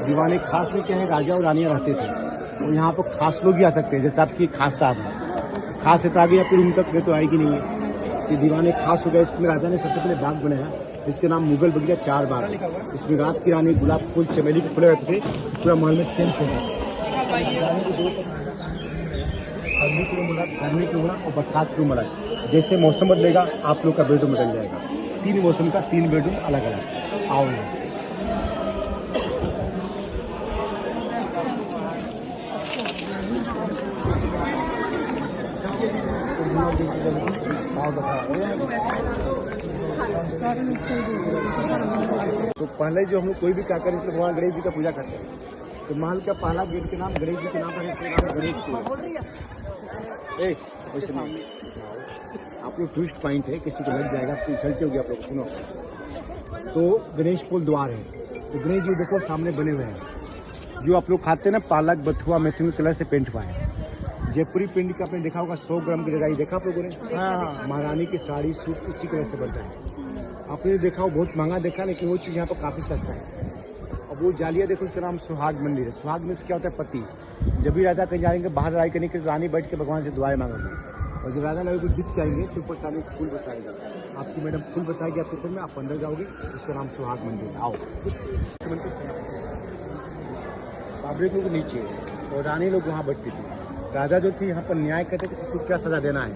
दीवाने खास में क्या है, राजा और रानियाँ रहते थे और यहाँ पर खास लोग ही आ सकते हैं, जैसे आपकी खास साहब है, खास है तो आगे या फिर रूम तक तो आएगी नहीं है। ये दीवाने खास हो गया। इसमें राजा ने सबसे पहले बाग बनाया, इसके नाम मुगल बगीचा 4 बाग। इसमें रात की रानी गुलाब फूल चमेली के फूल रहते थे, पूरा महल में सेंट थे। गर्मी की उमड़ा और बरसात की उमड़ा, जैसे मौसम बदलेगा आप लोग का बेडरूम बदल जाएगा। 3 मौसम का 3 बेडरूम अलग अलग। आओ यहाँ तो पहले जो हम लोग कोई भी क्या करें तो भगवान गणेश जी का पूजा करते हैं। तो महल का पहला गेट के नाम गणेश जी के नाम पर गणेश वैसे नाम आप लोग टूरिस्ट पॉइंट है, किसी को लग जाएगा तो इंसल्ट होगी आप लोग। सुनो, तो गणेश पुल द्वार है। तो गणेश जी देखो सामने बने हुए हैं। जो आप लोग खाते हैं ना, पालक बथुआ मेथी कलर से पेंट हुआ है। जयपुरी पेंट का आपने देखा होगा, 100 ग्राम की जगह देखा आप लोगों ने। हाँ। महारानी की साड़ी सूट इसी कलर से बनता है। आपने देखा हो बहुत महंगा देखा, लेकिन वो चीज़ यहाँ पर काफ़ी सस्ता है। अब वो जालिया देखो, उसका नाम सुहाग मंदिर है। सुहाग में क्या होता है, पति। जब भी राजा कहीं जाएंगे बाहर लड़ाई करने के, रानी बैठ के भगवान से दुआएं मांगेंगे और जब राजा लड़ाई को जीत के आएंगे तो ऊपर सामने फूल बसाएगा। आपकी मैडम फूल बसाएगी आपके ऊपर में, आप अंदर जाओगे। उसका नाम सुहाग मंदिर। आओ पाब्लिक लोग नीचे और रानी लोग वहाँ बैठती थी। राजा जो थे यहाँ पर न्याय करते थे, उसको क्या सजा देना है।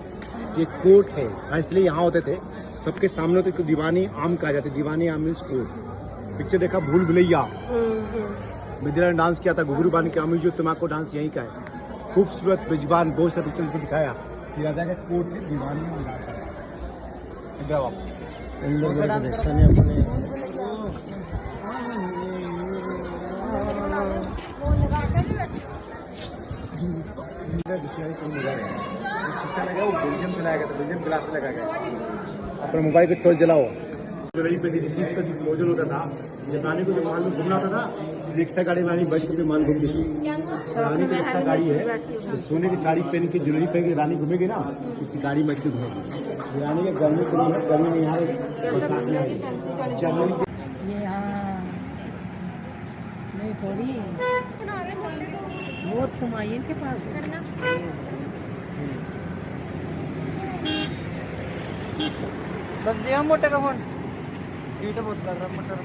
ये कोर्ट है, इसलिए यहाँ होते थे। सबके सामने होते, दीवानी आम कहा जाता है। दीवानी आम मीन्स कोर्ट। पिक्चर देखा भूल भुलैया, मिथिला ने डांस किया था, घुघरू बांध के अमी जो तम्बाकू डांस यहीं का है। खूबसूरत बेजबान बहुत सा पिक्चर इसमें दिखाया कि राजा का कोर्ट है, दीवानी में डांस है। शीशा लगा, वो बेल्जियम से लाया गया था, बेल्जियम ग्लास लगा गया। अपने मोबाइल पे टॉर्च जलाओ। इसका जो भोजन होता था, जब रानी को जब मान घूमना होता था, रिक्शा गाड़ी में रानी बैठ के मान घूमती थी। रानी की रिक्शा गाड़ी है, तो सोने की साड़ी पहन के ज्वेलरी पहन के रानी घूमेगी ना, इसी गाड़ी में बैठ के घूमेगी। रानी के गर्मी के लिए, गर्मी में यहाँ बरसात में आएगी। जनवरी नहीं थोड़ी बहुत कमाई इनके पास। बस दिया मोटे का फोन, बहुत कर रहा मोटर।